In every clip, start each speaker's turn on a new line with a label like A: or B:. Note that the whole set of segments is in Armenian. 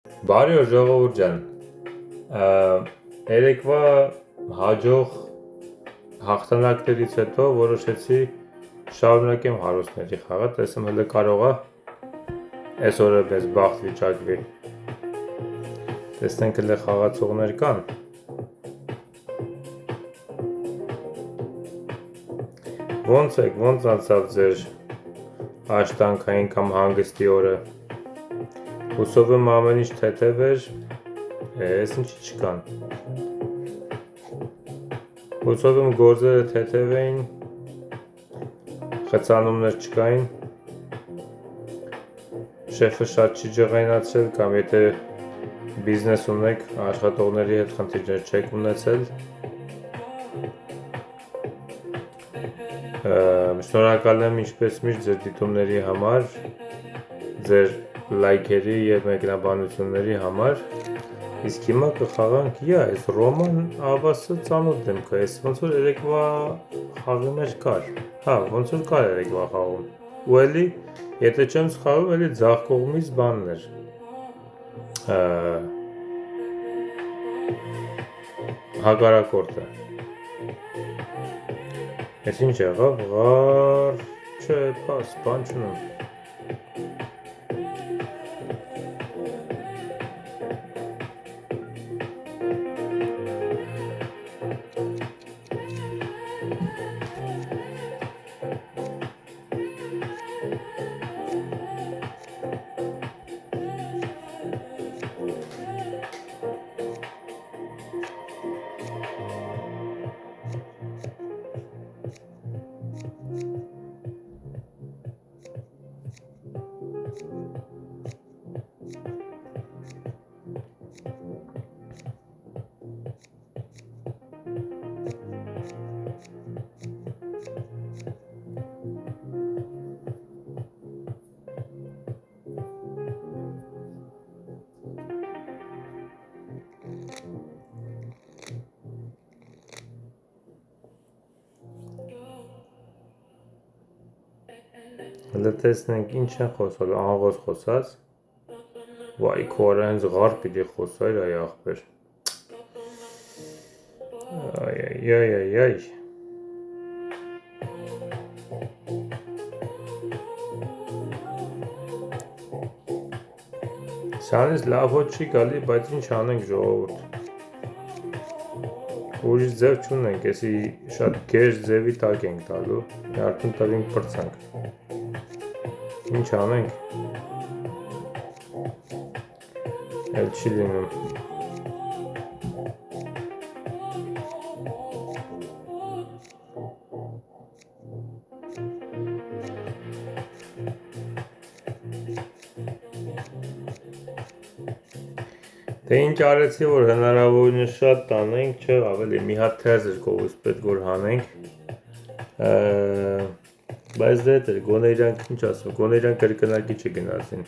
A: Բարի օր ժողովուրդ ջան, երեկվա հաջող հաղթանակներից հետո որոշեցի շարունակեմ հարուստների խաղը, տեսեմ հələ կարող է այս օրը մեզ բախտ վիճակվի, տեսնենք հələ խաղացողներ կան, ոնց եք, ոնց անցավ ձեր աշտանքային կամ հանգստի օրը, հուսով եմ ամեն ինչ թեթև էր, ես ինչի չկան, հուսով եմ գործերը թեթև էին, խցանումներ չկային, շեֆը շատ չի ջղայնացրել կամ եթե բիզնես ունեք, աշխատողների հետ խնդիրներ չեք ունեցել, շնորհակալ եմ ինչպես միշտ ձեր դիտումների համար, ձեր լայքերի և մեկնաբանությունների համար, իսկ հիմա կխաղանք, այս Ռոման ավասը ծանոթ դեմք է, ոնց որ երեկվա խաղի մեջ կար, ոնց որ կար երեկվա խաղում, ու էլի, եթե չեմ սխալվում, էլի ձախ կողմից բանն էր, հակառակորդը, ես ինչ եղավ, չէ, բան չունեմ, հələ տեսնենք ինչ են խոսալ, աղոս խոսած, վայ քորա հենց ғար պիտի խոսայր այ աղբեր, այ, սանից լավ հոտ չի գալի, բայց ինչ անենք ժողովուրդ, ուրիշ ձև չունենք, եսի շատ գեշ ձևի տակ ենք տալու, արդեն տվինք պրծանք, ինչ անենք, էլ չի լինում, դե ինչ արեցի, որ հնարավորինս շատ տանենք, չէ, ավելի մի հատ թերձ էր կողուց պետք որ հանենք, բայց դե էր, գոնե իրանք, ինչ ասում, գոնե իրանք կրկնակի չգնացին,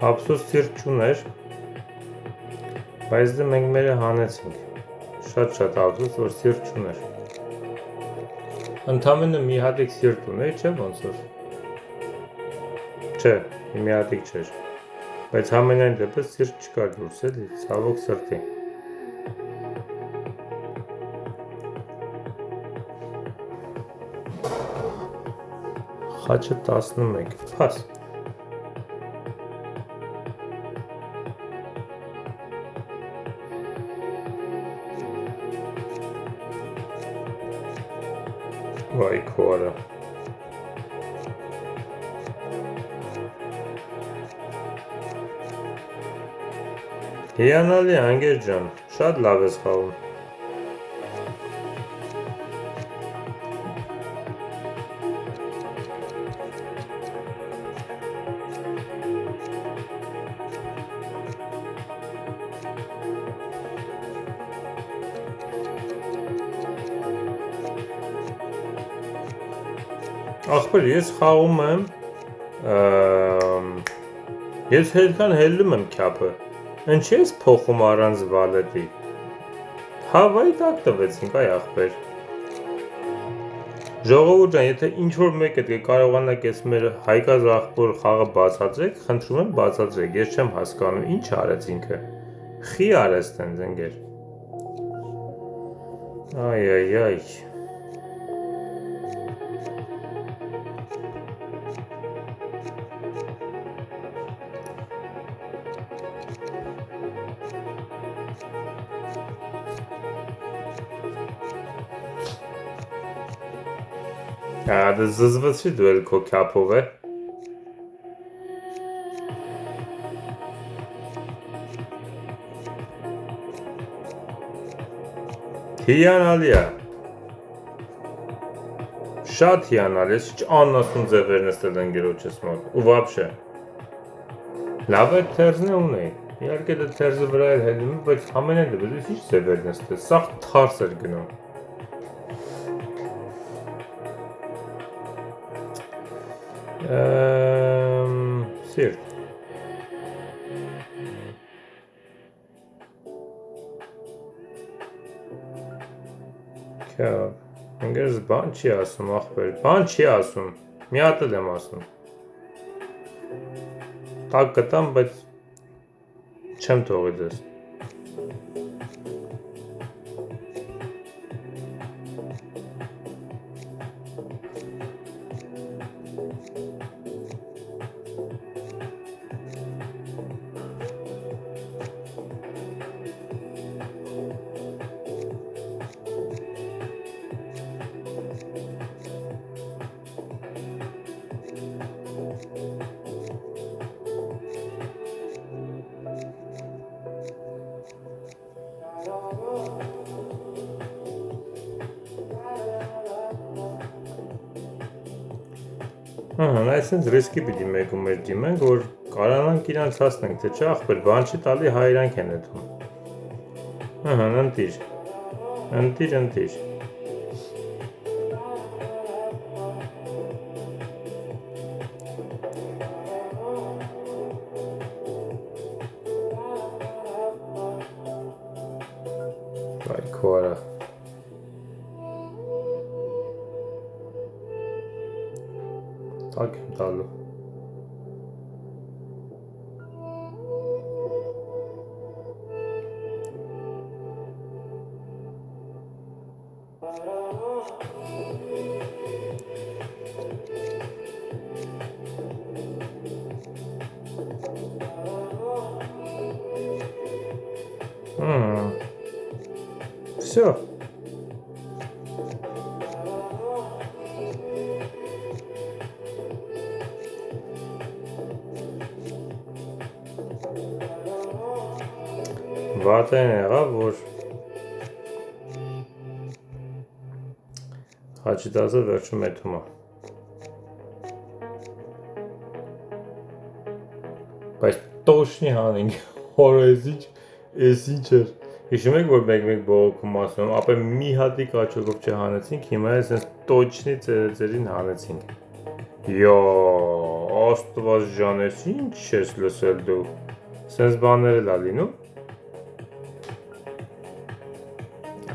A: Ափսոս սիրտ չուներ, բայց դե մենք մերը հանեցինք, շատ ափսոս, որ սիրտ չուներ, ընդամենը մի հատիկ սիրտ ունեի, չէ ոնց որ, Չէ, իմիատիկ չէր, բայց համենայն դեպս սիրտ չկար դուրս էլի, ցավոք սրտի։ Խաչը 11, փաս։ Վայ քո արա։ Հիանալի անգեր ջան, շատ լավ ես խաղում։ Ախպեր, ես խաղում եմ, ես հետքան հելում եմ քյապը, ինչի ես փոխում առանց վալետի, հավայի տակ տվեցինք, այ ախպեր, ժողովուրդ ջան, եթե ինչ-որ մեկը կարողանաք ես մեր Հայկազ ախպոր խաղը բացատրեք, խնդրում եմ բացատրեք, ես չեմ հասկանում, ինչ արեց ինքը, խի արեց տենց ընկեր, այ Դա զզվեցի դու էլ քո քյապով է։ Հիանալի է։ Շատ հիանալի, ես ինչ աննասուն ձևեր նստել ընկերոջս մոտ, ու վաբշե։ Լավ է թերզն է ունեի, իհարկե դա թերզը վրա էլ հելում, բայց ամենայն դեպս ինչ ձևեր նստել, սաղ թարս էր գնում։ Սիրտ Քյավ Ընգերս բան չի ասում ախպեր Բան չի ասում Մի հատ էլ եմ ասում Տակ կտամ բայց Չեմ թողի ձեզ Այսինքն ռիսկի պիտի մեկում մեր դիմենք, որ կարանանք իրանց հասնենք, թե չէ ախպեր, բան չի տալի հայրանք են եթում ընտիր Վայ քո արա Տակ եմ տալու Всё Վատեն եղավ, որ Հաչիտազը վերջում եթում է Բայց տոշնի հանինք, որ ես ինչ էր Հիշում եք, որ մեկ բողոքում ասում եմ, ապե մի հատիկ աչոգով չհանեցինք, հիմա ես ես տոչնի ծերին հանեցինք Յո, աստված ժան ես ինչ ես լսել դու Սենց բաներ էլ ալինում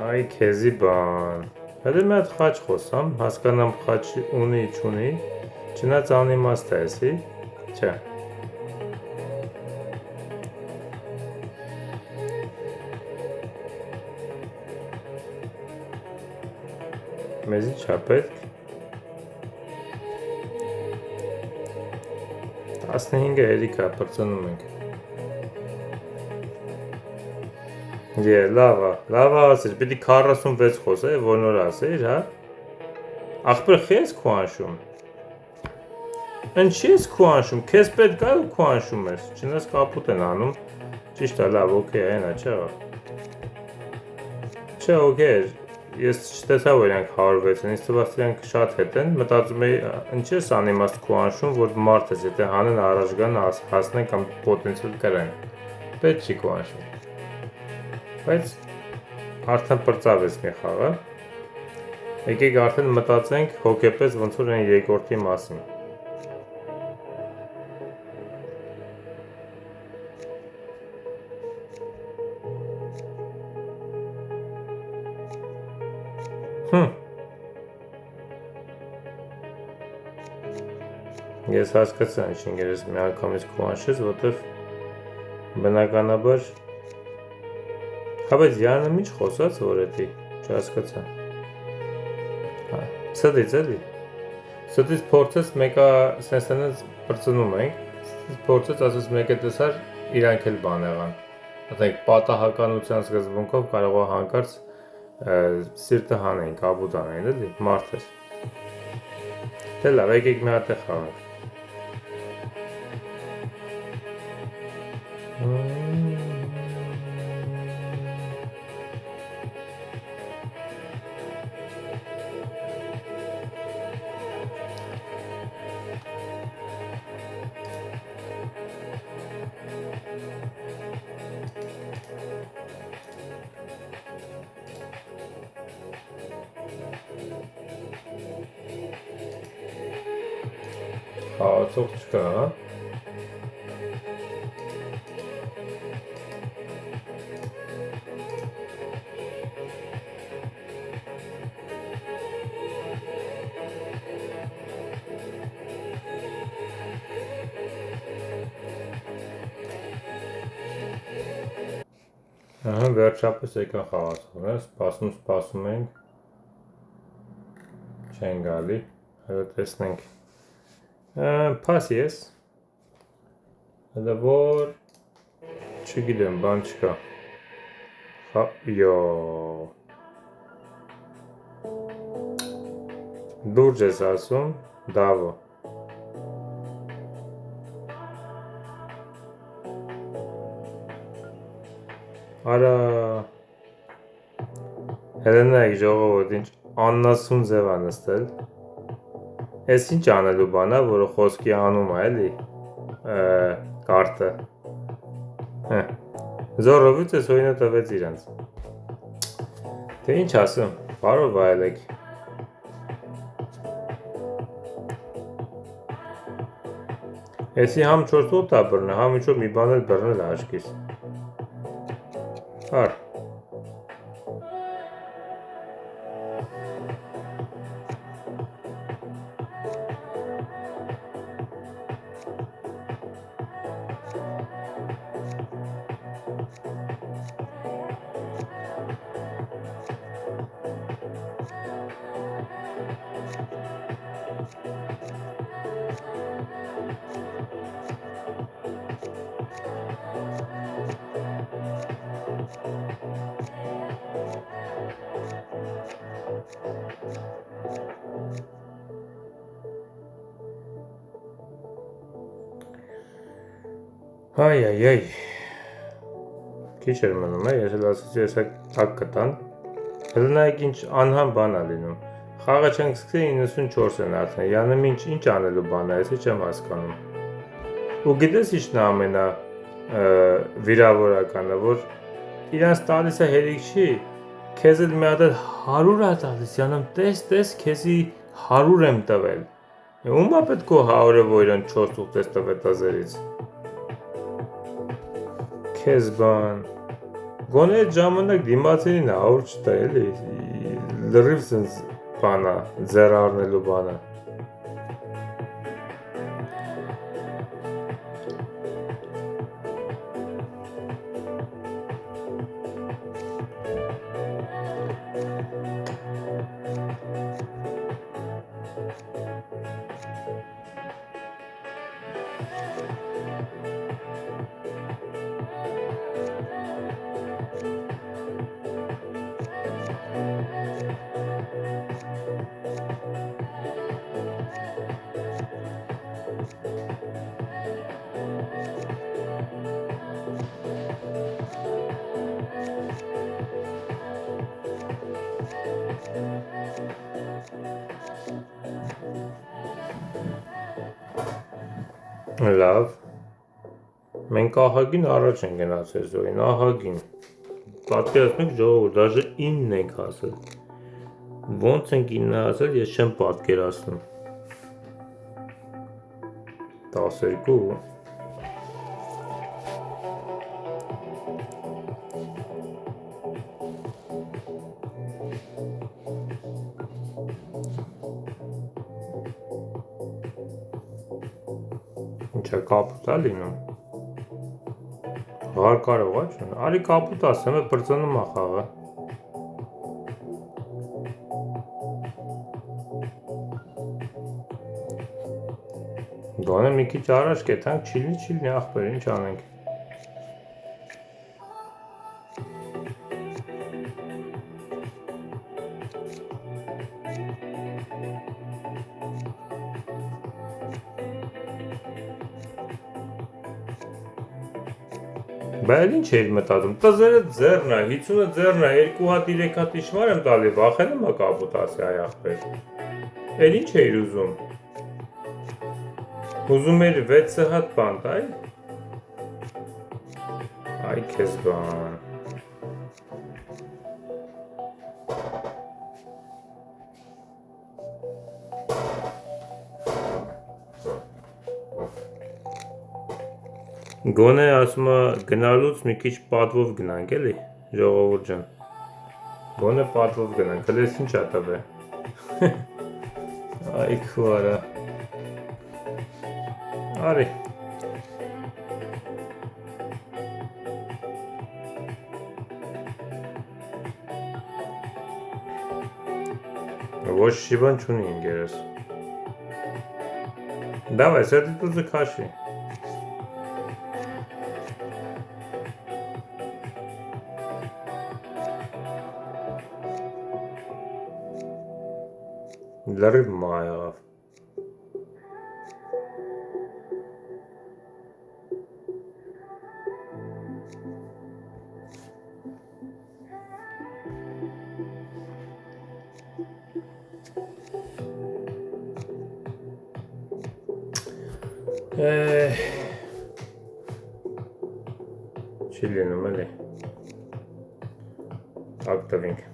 A: Այ քեզի բան Հետո մի հատ խաչ խոսամ, հասկանամ խաչ ունի, չունի Չնայած անիմաստ է էսի չէ։ Մեզի չա պետք 15-ը երիքա պրծնում ենք։ Լավա ասիր, պիտի 46 խոսե, որ նոր ասիր, հա։ Աղբեր խի ես քու անշում։ Ինչի ես քու անշում, քեզ պետք է քու անշում ես, չնայած կապուտ են անում, ճիշտ է, լավ, օքեյ, այնա, չեղավ։ Չէ, օքեյ, ես չտեսա, որ իրանք 106 են, ինձ թվաց իրանք շատ հետ են, մտածում էի, ինչ ես անիմաստ քու անշում, որ մարդ ես, եթե հանեն առաջ գան հասնեն կամ պոտենցիալ կրեն, պետք չի քու անշում։ Բայց արդեն պրծավ ես մի խաղը, եկեք արդեն մտածենք հոգեպես ոնց որ են երկրորդի մասին։ Ես հասկացա ինչ ինգերես մի անգամից քու անշես, որտեվ բնականաբար հա բայց Յանը միջ խոսած որ էդի, չհասկացա։ Ցդի։ Ցդից փորձես մեկը սենսենից պրծնում ենք, փորձես ասես մեկը տեսար իրանք էլ բան եղան։ Ասենք պատահականության սկզբունքով կարող է հանկարծ սիրտը հանեն, կապուտ անեն, էլի, մարդ էր։ Դե լավ, եկեք մի հատ խաղանք։ Խաղացող չկա, հա։ Ահա վերջապես եկա խաղացողը, սպասում ենք, չեն գալի, հետո տեսնենք, պաս ես, հետո որ, չգիտեմ, բան չկա, դուրջ ես ասում, դավո, արա Հելենայք ժողովուրդ ինչ աննասուն ձև է նստել Ես ինչ անելու բան է, որը խոսքի անում է էլի կարտը Զորովից ես հույնը տվեց իրանց Թե ինչ ասում, բարով վայելեք Եսի համ 4 օտ է բրնը, համ ինչով մի բան էլ բրնել է աշկիսԱր Այ, քիչ էր մնում է, ես էլ ասացի ես հակ կտան, հել նայեք ինչ անհամ բան է լինում, խաղը չենք սկսել 94 են արդեն, յանը ինչ անելու բան է, եսի չեմ հասկանում, ու գիտես ինչն է ամենա վիրավորականը, որ իրանց տալիս է հերիք չի, քեզ էլ մի հատ 100 է տալիս, յանամ տես քեզի 100 եմ տվել, ում է պետք է 100-ը որ իրան 4 ուղտես տվեց ազերից Քեզ բան, գոնե այդ ժամանակ դիմացինին 100 չտա էլի, լրիվ սենց բանա, ձեր առնելու բանը Լավ, մենք ահագին առաջ են գնացել Զոյին, ահագին, պատկերացնեք ժողովուրդ, դաժե 9 ենք հասել, ոնց ենք 9 հասել, ես չեմ պատկերացնում, 12, ինչա կապուտ է լինում, Ղար կարող է չն, արի կապուտ ասեմ է պրծնում է խաղը, գոնե մի քիչ առաջ կեթանք, չիլնի աղբեր, ինչ անենք, Բայց ինչ էիր մտածում, տզերը ձեռն է, 50-ը ձեռն է, 2 հատ 3 հատ իշմար եմ տալի, վախենում է կապուտ ասի այ աղբեր, էլ ինչ էիր ուզում, ուզում էիր 6 հատ բան տայ, այ քեզ բան, Գոնե ասում է գնալուց մի քիչ պատվով գնանք էլի, ժողովուրդ ջան, գոնե պատվով գնանք, հլես ինչ ա տվե, այ քու արա, արի, ոչ շիբան չունի ինգերս, դավայ, սետի տուզը կաշի, լրիվ մա եղավ, չի լինում էլի, ակտվինք,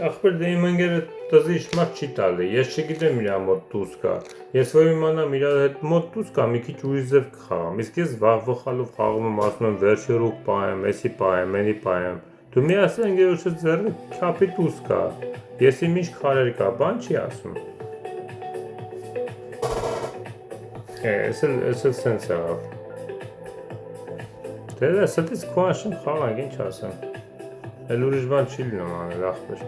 A: աղբեր դե իմ ընգերը տզի իշմար չի տալի, ես չգիտեմ իրա մոտ տուս կա, ես որ իմանամ իրա հետ մոտ տուս կա, մի քիչ ուրիշ ձև կխաղամ, իսկ ես վախվխալով խաղում եմ, ասում եմ վերջի ռուկ պայեմ, էսի պայեմ, էնի պայեմ, դու մի ասա ընգերոջը ձեռը քապի տուս կա, ես իմ ինչ քարեր կա, բան չի ասում, ես էլ սենց եղավ, դե դա ստից քո անշն խաղանք, ինչ ասեմ, էլ ուրիշ բան չի լինում անել աղբեր,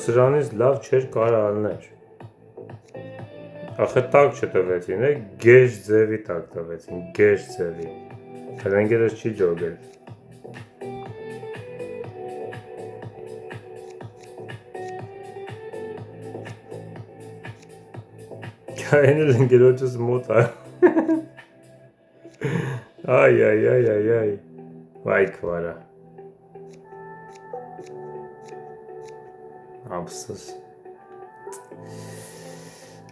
A: Սրանից լավ չէր կարա ալներ, ախը տակ չտվեցին, գեշ ձևի տակ տվեցին, գեշ ձևի, հրենգերս չի ջոգել, այն էլ ընգերոջս մոտ է, այ, վայ քվարա,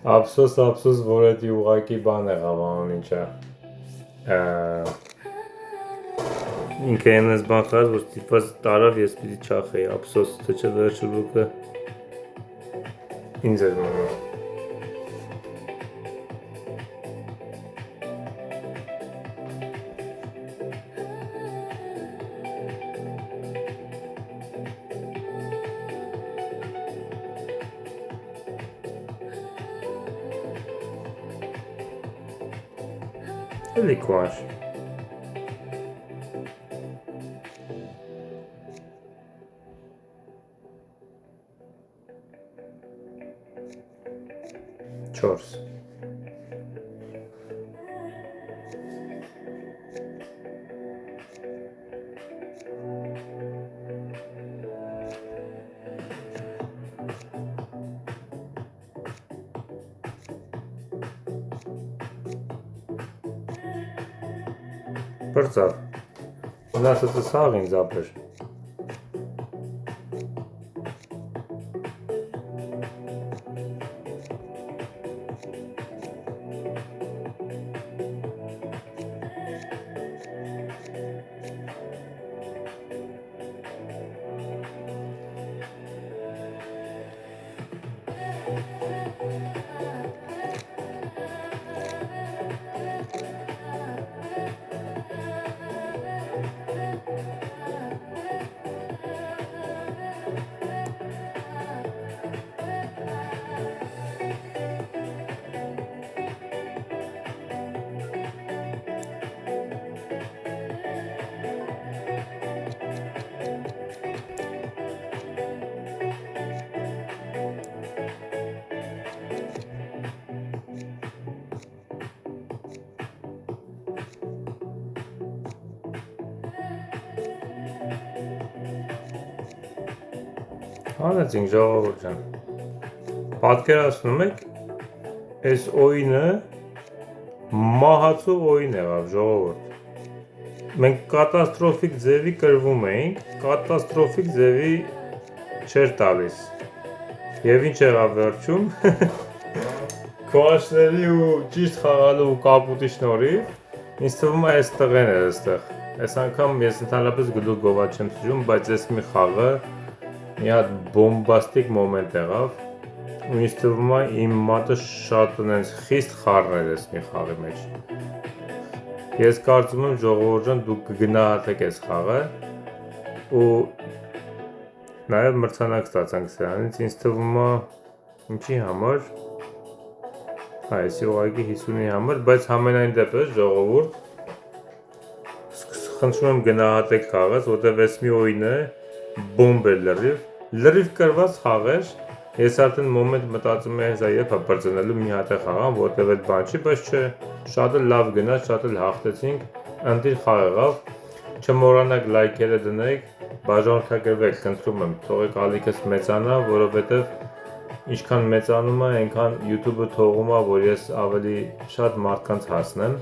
A: Ափսոս, որ էդի ուղակի բան եղավ անուն ինչա, ինքը ենես բան խած, որ ստիպված տարավ ես պիտի չախեի, ափսոս, թե չէ վերջը լուկը, ինձ էր մնում, էլի քո անշ, 4 Բրծավ, մնացածը սաղ ինձ ապեր։ Անեցինք ժողովուրդ ջան, պատկերացնում եք, այս օյնը մահացու օյն եղավ ժողովուրդ, մենք կատաստրոֆիկ ձևի կրվում էինք, կատաստրոֆիկ ձևի չէր տալիս, և ինչ եղավ վերջում, քոաշների ու ճիշտ խաղալու ու կապուտի շնորհիվ, ինձ թվում է այս տղեն էր այստեղ, այս անգամ ես ընդհանրապես գլուխ գովա չեմ սուժում, բայց այս մի խաղը մի հատ բոմբաստիկ մոմենտ եղավ ու ինձ թվում է իմ մատը շատ խիստ խառն էր այս մի խաղի մեջ։ Ես կարծում եմ ժողովուրդ ջան դուք կգնահատեք այս խաղը ու նաև մրցանակ ստացանք սրանից, ինձ թվում է ինչի համար, այսի ուղղակի 50-ի համար, բայց համենայն դեպս ժողովուրդ խնդրում եմ գնահատեք խաղը, որտեղ այս մի օյնը բոմբ էր լրիվ կրված խաղ էր, ես արդեն մոմենտ մտածում եմ հեսա երբ բրծնելու մի հատ է խաղան, որտեղ այդ բան չի, բայց չէ, շատ էլ լավ գնաց, շատ էլ հաղթեցինք, ընտիր խաղ եղավ, չմոռանաք լայքերը դնեք, բաժանորդագրվեք, խնդրում եմ, թողեք ալիքս մեծանա, որովհետև ինչքան մեծանում է, այնքան YouTube-ը թողում է, որ ես ավելի շատ մարդկանց հասնեմ,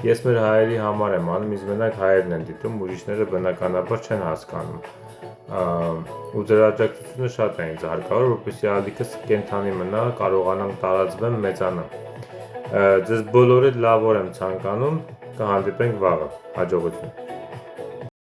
A: ես մեր հայերի համար եմ անում, իսկ մենակ հայերն են դիտում, ուրիշները բնականաբար չեն հասկանում, ու ձեր աջակցությունը շատ է ինձ հարկավոր, որպեսզի ալիքս կենդանի մնա, կարողանամ տարածվեմ, մեծանամ, ձեզ բոլորիդ լավ օր եմ ցանկանում, կհանդիպենք վաղը, հաջողություն։